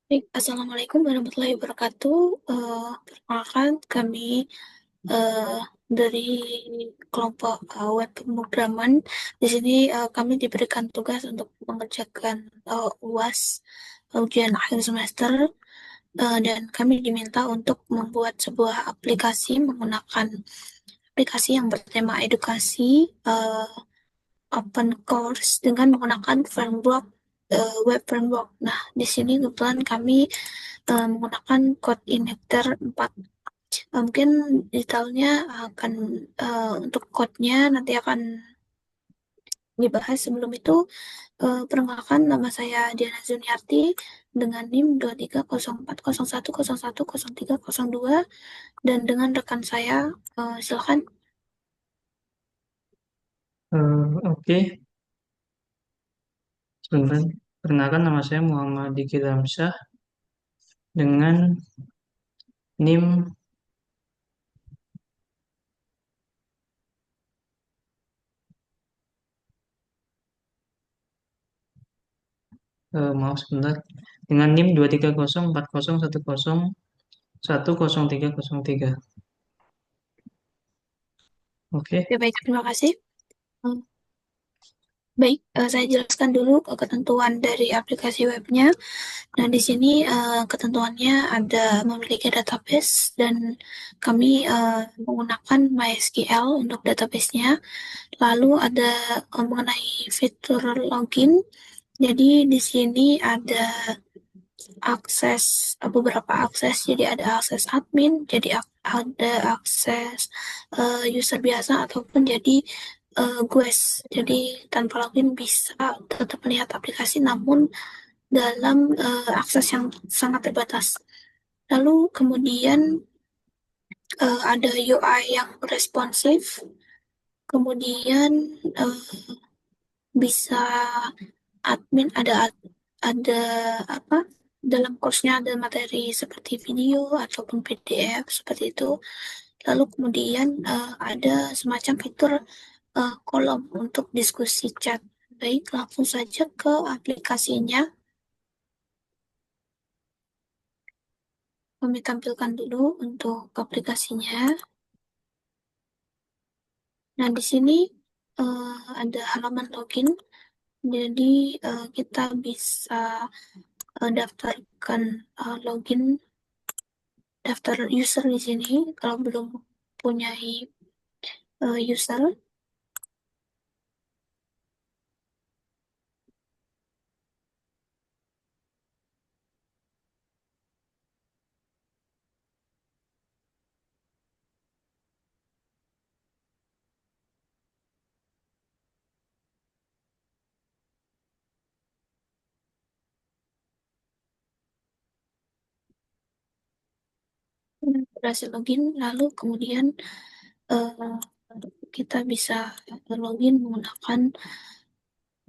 Baik, Assalamualaikum warahmatullahi wabarakatuh. Perkenalkan, kami eh, dari kelompok web pemrograman. Di sini kami diberikan tugas untuk mengerjakan UAS, ujian akhir semester, dan kami diminta untuk membuat sebuah aplikasi menggunakan aplikasi yang bertema edukasi, open course dengan menggunakan framework web framework. Nah, di sini kebetulan kami menggunakan code injector 4. Mungkin detailnya akan untuk code-nya nanti akan dibahas. Sebelum itu, perkenalkan, nama saya Diana Zuniarti dengan NIM 230401010302, dan dengan rekan saya, silakan. Oke, sebentar. Perkenalkan nama saya Muhammad Diki Ramsyah dengan NIM, maaf sebentar, dengan NIM 230401010100303. Oke, Ya, baik, terima kasih. Eh, Baik, saya jelaskan dulu ketentuan dari aplikasi webnya. Nah, di sini ketentuannya ada memiliki database, dan kami menggunakan MySQL untuk database-nya. Lalu ada mengenai fitur login. Jadi di sini ada beberapa akses. Jadi ada akses admin, jadi ada akses user biasa, ataupun jadi guest. Jadi tanpa login bisa tetap melihat aplikasi, namun dalam akses yang sangat terbatas. Lalu kemudian ada UI yang responsif, kemudian eh, bisa admin, ada apa, dalam course-nya ada materi seperti video ataupun PDF seperti itu. Lalu kemudian ada semacam fitur kolom untuk diskusi chat. Baik, langsung saja ke aplikasinya. Kami tampilkan dulu untuk aplikasinya. Nah, di sini ada halaman login. Jadi kita bisa daftarkan login, daftar user di sini kalau belum punya user. Berhasil login, lalu kemudian eh, kita bisa login menggunakan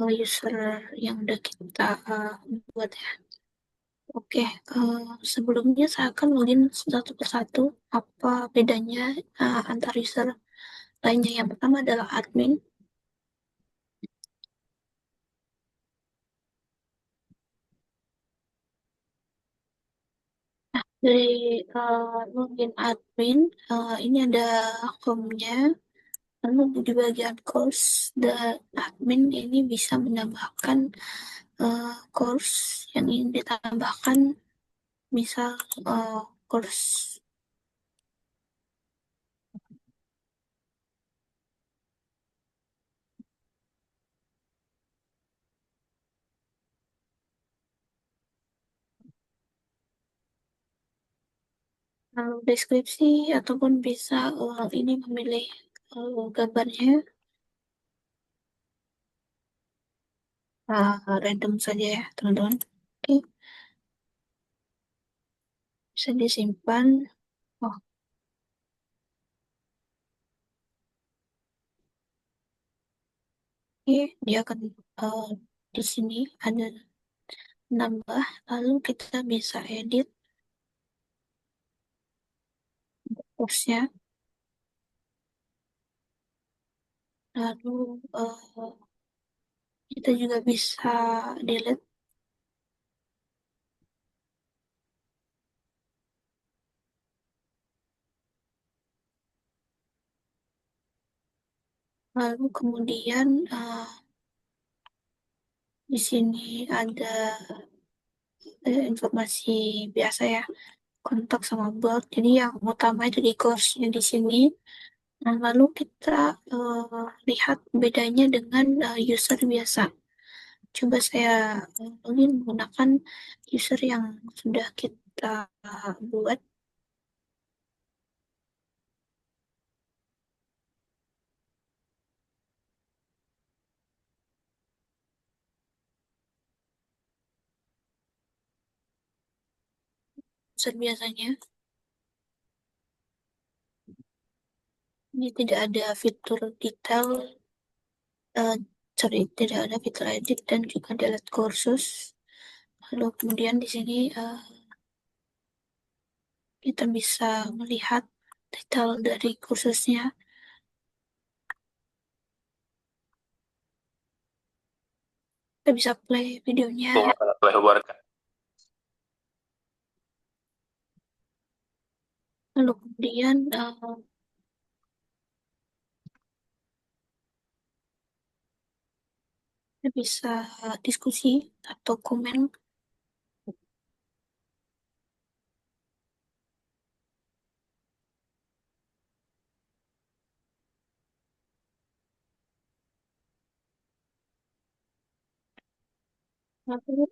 user yang udah kita buat ya. Oke, sebelumnya saya akan login satu persatu. Apa bedanya antar user lainnya? Yang pertama adalah admin. Dari login admin, ini ada home-nya. Lalu di bagian course, dan admin ini bisa menambahkan course yang ingin ditambahkan, misal course deskripsi, ataupun bisa ini memilih gambarnya random saja ya, teman-teman. Oke, bisa disimpan. Oh, oke, dia akan eh, di sini ada nambah, lalu kita bisa edit course-nya. Lalu kita juga bisa delete Lalu kemudian di sini ada informasi biasa ya, kontak sama bot. Jadi yang utama itu di course-nya di sini. Nah, lalu kita lihat bedanya dengan user biasa. Coba saya login menggunakan user yang sudah kita buat. User biasanya. Ini tidak ada fitur detail, eh, sorry, tidak ada fitur edit dan juga delete kursus. Lalu kemudian di sini kita bisa melihat detail dari kursusnya. Kita bisa play videonya. Lalu kemudian kita bisa diskusi atau komen. Lalu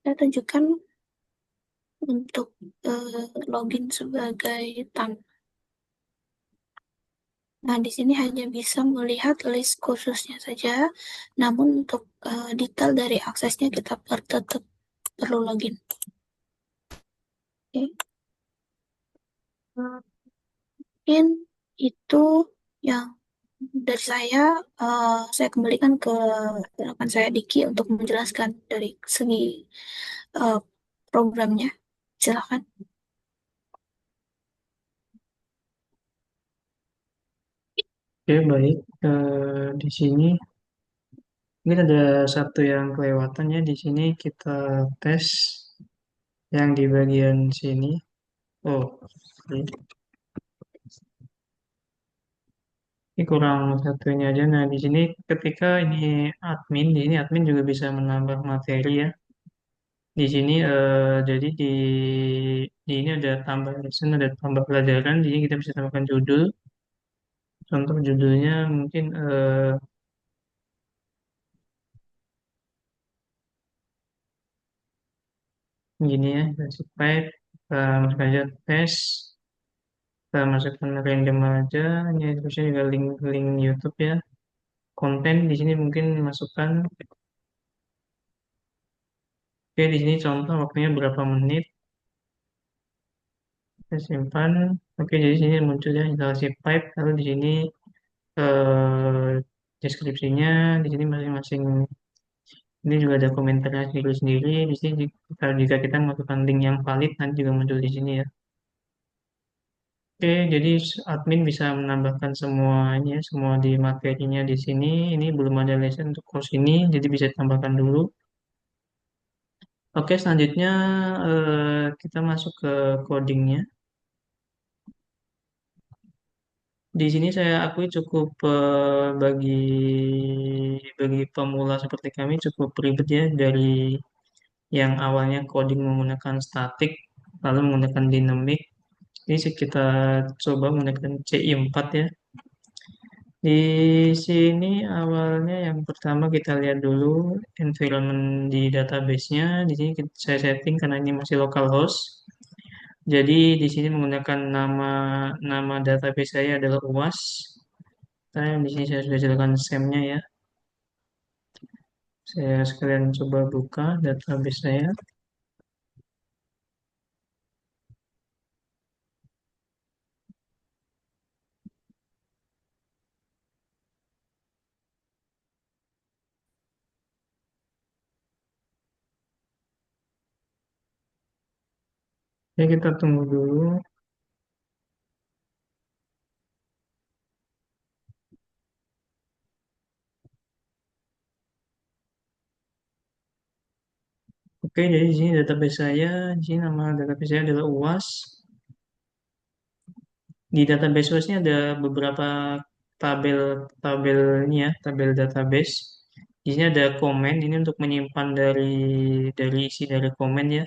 saya tunjukkan untuk login sebagai tamu. Nah, di sini hanya bisa melihat list kursusnya saja, namun untuk detail dari aksesnya kita tetap perlu login. Oke. Mungkin itu yang dari saya. Saya kembalikan ke rekan saya Diki untuk menjelaskan dari segi eh, programnya. Silakan. Oke, baik. Di sini mungkin ada satu yang kelewatan ya. Di sini kita tes yang di bagian sini. Oh, oke. Ini kurang satunya aja. Nah, di sini ketika ini admin, di sini admin juga bisa menambah materi ya. Di sini jadi di ini ada tambah lesson, ada tambah pelajaran. Di sini kita bisa tambahkan judul. Contoh judulnya mungkin gini ya, basic pipe. Kita masukkan aja tes. Kita masukkan random aja. Ini terusnya juga link-link YouTube ya. Konten di sini mungkin masukkan. Oke, di sini contoh waktunya berapa menit. Kita simpan. Oke, jadi di sini muncul ya instalasi pipe. Lalu di sini eh, deskripsinya di sini masing-masing ini juga ada komentarnya sendiri-sendiri. Di sini jika kita masukkan link yang valid nanti juga muncul di sini ya. Oke, jadi admin bisa menambahkan semuanya, semua di materinya di sini. Ini belum ada lesson untuk course ini, jadi bisa tambahkan dulu. Oke, selanjutnya kita masuk ke codingnya. Di sini saya akui cukup bagi pemula seperti kami cukup ribet ya dari yang awalnya coding menggunakan static lalu menggunakan dynamic. Ini sih kita coba menggunakan CI4 ya. Di sini awalnya yang pertama kita lihat dulu environment di database-nya. Di sini saya setting karena ini masih localhost. Jadi di sini menggunakan nama nama database saya adalah UAS. Saya di sini saya sudah jelaskan SAM-nya ya. Saya sekalian coba buka database saya. Ya kita tunggu dulu. Oke, jadi di sini database saya, di sini nama database saya adalah UAS. Di database source-nya ada beberapa tabel ini ya, tabel database. Di sini ada komen, ini untuk menyimpan dari isi dari komen ya.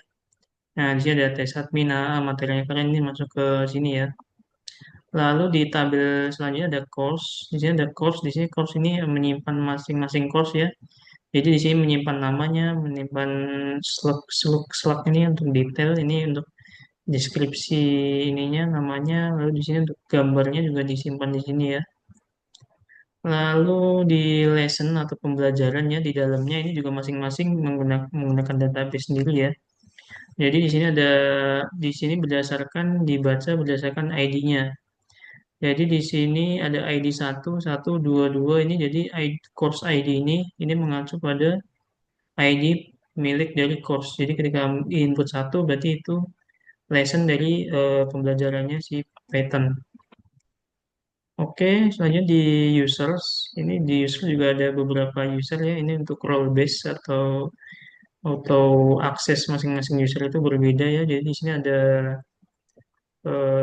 Nah, di sini ada tes admin, materinya kalian ini masuk ke sini ya. Lalu di tabel selanjutnya ada course. Di sini ada course, di sini course ini menyimpan masing-masing course ya. Jadi di sini menyimpan namanya, menyimpan slug ini untuk detail, ini untuk deskripsi ininya namanya, lalu di sini untuk gambarnya juga disimpan di sini ya. Lalu di lesson atau pembelajarannya di dalamnya ini juga masing-masing menggunakan database sendiri ya. Jadi di sini dibaca berdasarkan ID-nya. Jadi di sini ada ID 1, 1, 2, 2 ini jadi course ID ini mengacu pada ID milik dari course. Jadi ketika input satu berarti itu lesson dari pembelajarannya si Python. Oke, selanjutnya di users. Ini di user juga ada beberapa user ya. Ini untuk role base atau akses masing-masing user itu berbeda ya. Jadi di sini ada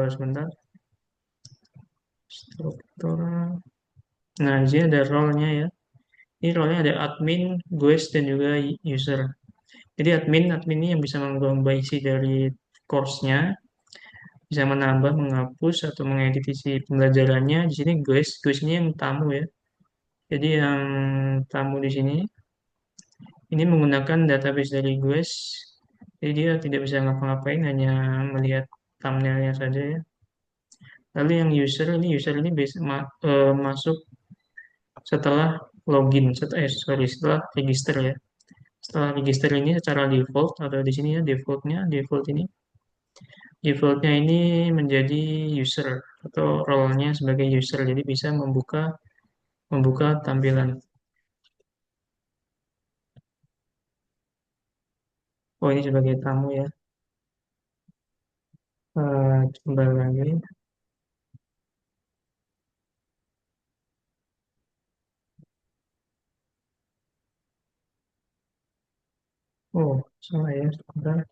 sebentar struktur. Nah, di sini ada role-nya ya. Ini role-nya ada admin, guest dan juga user. Jadi admin ini yang bisa mengubah isi dari course-nya, bisa menambah, menghapus atau mengedit isi pembelajarannya. Di sini guest ini yang tamu ya. Jadi yang tamu di sini ini menggunakan database dari GUES, jadi dia tidak bisa ngapa-ngapain, hanya melihat thumbnailnya saja ya. Lalu yang user ini masuk setelah login, setelah register ya. Setelah register ini secara default atau di sini ya defaultnya ini menjadi user atau role-nya sebagai user, jadi bisa membuka membuka tampilan. Oh ini sebagai tamu ya. Coba lagi. Oh salah ya. Sebentar.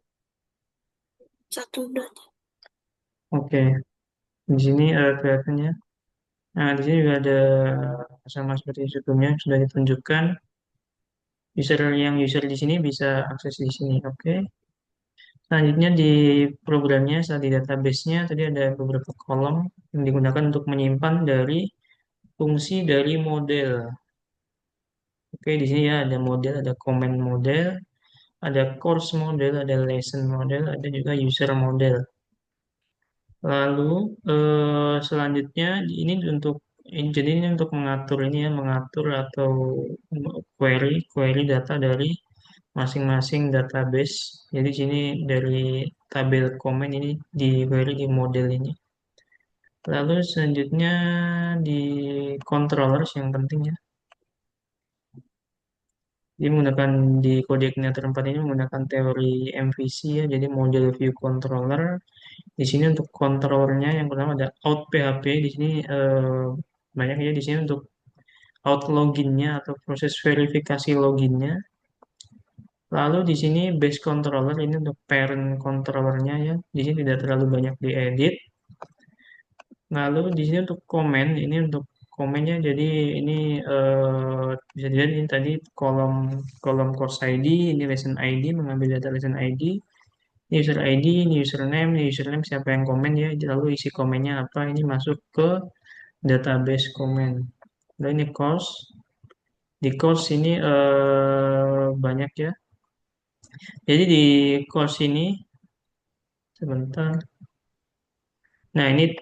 Satu dot. Oke, di sini kelihatannya. Nah, di sini juga ada sama seperti sebelumnya sudah ditunjukkan. User di sini bisa akses di sini. Oke. Selanjutnya di programnya, saat di database-nya tadi ada beberapa kolom yang digunakan untuk menyimpan dari fungsi dari model. Oke, di sini ya ada model, ada comment model, ada course model, ada lesson model, ada juga user model. Lalu selanjutnya jadi ini untuk mengatur ini ya, mengatur atau query data dari masing-masing database. Jadi sini dari tabel komen ini di query di model ini. Lalu selanjutnya di controllers yang penting ya. Dia menggunakan di kode igniter 4 ini menggunakan teori MVC ya, jadi model view controller. Di sini untuk controllernya yang pertama ada out PHP. Di sini banyak ya di sini untuk out loginnya atau proses verifikasi loginnya. Lalu di sini base controller ini untuk parent controllernya ya. Di sini tidak terlalu banyak diedit. Lalu di sini untuk komen, ini untuk komennya jadi ini bisa dilihat ini tadi kolom kolom course ID, ini lesson ID mengambil data lesson ID, ini user ID, ini username siapa yang komen ya, lalu isi komennya apa, ini masuk ke database komen. Lalu ini course, di course ini banyak ya. Jadi di course ini sebentar. Nah ini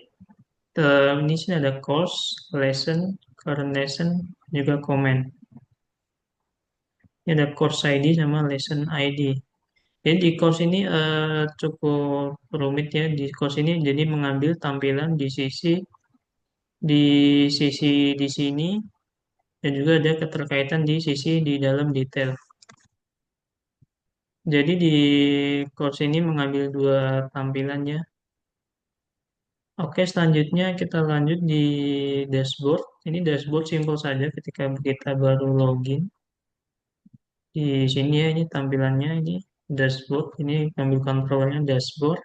sini ada course, lesson, current lesson, juga comment. Ini ada course ID sama lesson ID. Jadi di course ini cukup rumit ya. Di course ini jadi mengambil tampilan di sisi di sini dan juga ada keterkaitan di sisi di dalam detail. Jadi di course ini mengambil dua tampilan ya. Oke, selanjutnya kita lanjut di dashboard. Ini dashboard simpel saja ketika kita baru login. Di sini ya, ini tampilannya ini dashboard. Ini ambil kontrolnya dashboard.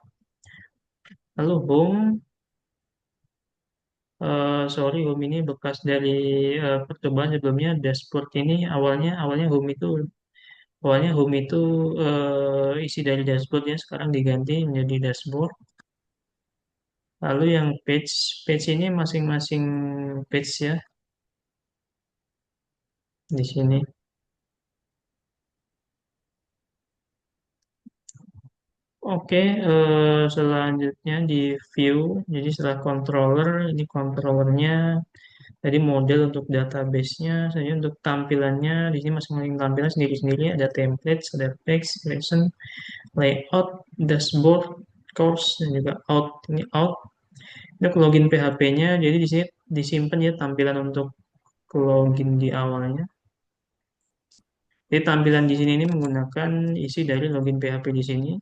Lalu home. Sorry, Home ini bekas dari percobaan sebelumnya. Dashboard ini awalnya Home itu isi dari dashboard ya. Sekarang diganti menjadi dashboard. Lalu yang page ini masing-masing page ya di sini. Oke, selanjutnya di view. Jadi setelah controller, ini controllernya. Jadi model untuk database-nya, saya untuk tampilannya di sini masing-masing tampilan sendiri-sendiri. Ada template, ada text, lesson, layout, dashboard, course, dan juga out. Ini out. Untuk login PHP-nya, jadi di sini disimpan ya tampilan untuk login di awalnya. Jadi tampilan di sini ini menggunakan isi dari login PHP di sini.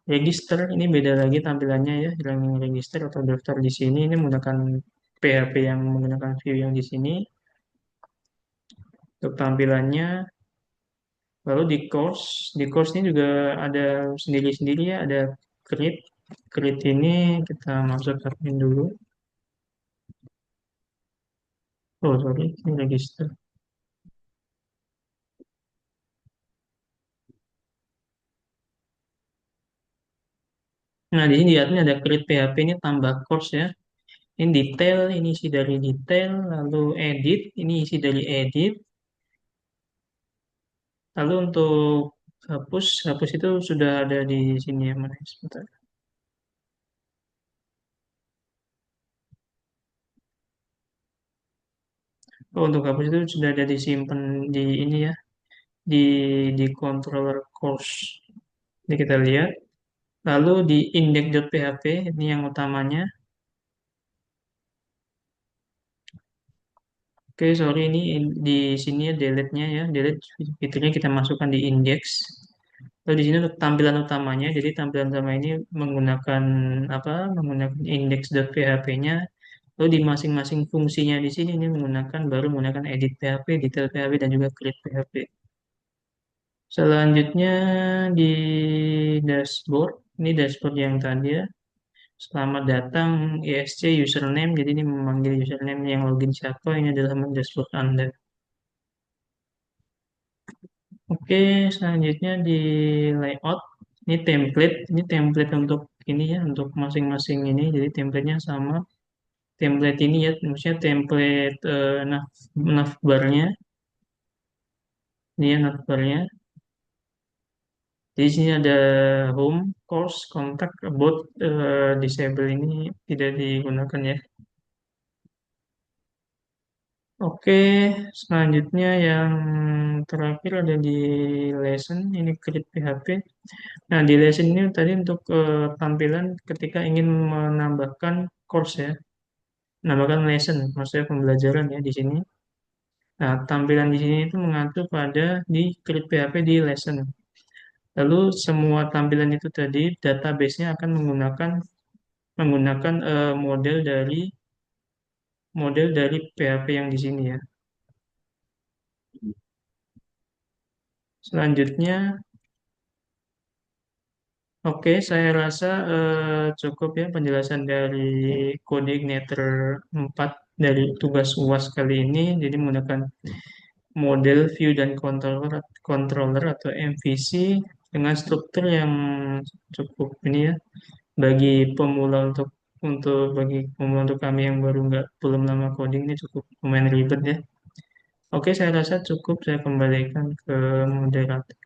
Register ini beda lagi tampilannya ya, yang register atau daftar di sini ini menggunakan PHP yang menggunakan view yang di sini. Untuk tampilannya, lalu di course ini juga ada sendiri-sendiri ya, ada create. Create ini kita masuk admin dulu. Oh sorry, ini register. Nah di sini di admin ada create PHP ini tambah course ya. Ini detail, ini isi dari detail, lalu edit, ini isi dari edit. Lalu untuk hapus itu sudah ada di sini ya, mana? Sebentar. Oh, untuk hapus itu sudah ada disimpan di ini ya, di controller course. Ini kita lihat. Lalu di index.php ini yang utamanya. Oke, sorry ini di sini ya delete-nya ya, delete fiturnya kita masukkan di index. Lalu di sini untuk tampilan utamanya, jadi tampilan utama ini menggunakan apa? Menggunakan index.php-nya. Lalu di masing-masing fungsinya di sini ini menggunakan edit PHP, detail PHP dan juga create PHP. Selanjutnya di dashboard, ini dashboard yang tadi ya. Selamat datang ESC username. Jadi ini memanggil username yang login siapa. Ini adalah dashboard Anda. Oke, selanjutnya di layout. Ini template untuk ini ya, untuk masing-masing ini. Jadi templatenya sama. Template ini ya, maksudnya template navbarnya. Ini ya navbarnya. Di sini ada home, course, contact, about, disable ini tidak digunakan ya. Oke, selanjutnya yang terakhir ada di lesson, ini create PHP. Nah, di lesson ini tadi untuk tampilan ketika ingin menambahkan course ya, menambahkan lesson, maksudnya pembelajaran ya di sini. Nah, tampilan di sini itu mengacu pada di create PHP di lesson. Lalu semua tampilan itu tadi database-nya akan menggunakan model dari PHP yang di sini ya. Selanjutnya, oke, saya rasa cukup ya penjelasan dari Coordinator 4 dari tugas UAS kali ini. Jadi menggunakan model view dan controller atau MVC dengan struktur yang cukup ini ya bagi pemula bagi pemula untuk kami yang belum lama coding ini cukup lumayan ribet ya. Oke, saya rasa cukup saya kembalikan ke moderator.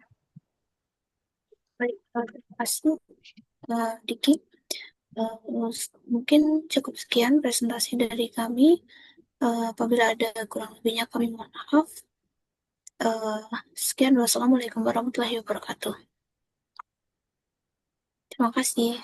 Baik, terima kasih, Diki. Mungkin cukup sekian presentasi dari kami. Apabila ada kurang lebihnya kami mohon maaf. Eh, Sekian, wassalamualaikum warahmatullahi wabarakatuh. Terima kasih.